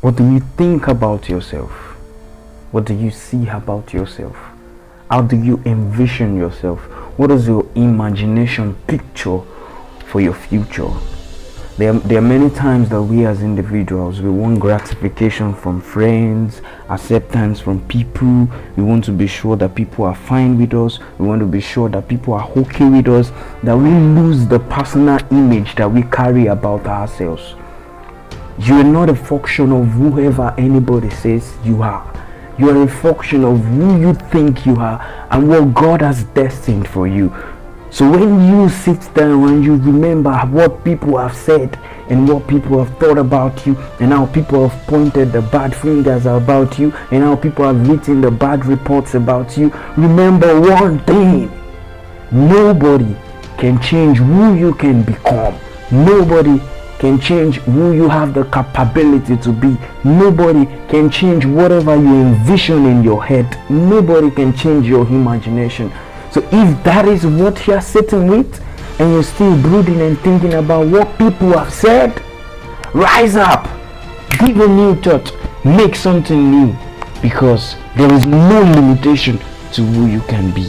What do you think about yourself? What do you see about yourself? How do you envision yourself? What is your imagination picture for your future? There are many times that we as individuals, we want gratification from friends, acceptance from people. We want to be sure that people are fine with us. We want to be sure that people are okay with us, that we lose the personal image that we carry about ourselves. You are not a function of whoever anybody says you are. You are a function of who you think you are and what God has destined for you. So when you sit down and you remember what people have said and what people have thought about you, and how people have pointed the bad fingers about you, and how people have written the bad reports about you, remember one thing: nobody can change who you can become. Nobody can change who you have the capability to be. Nobody can change whatever you envision in your head. Nobody can change your imagination. So if that is what you're sitting with, and you're still brooding and thinking about what people have said, rise up, give a new thought, make something new, because there is no limitation to who you can be.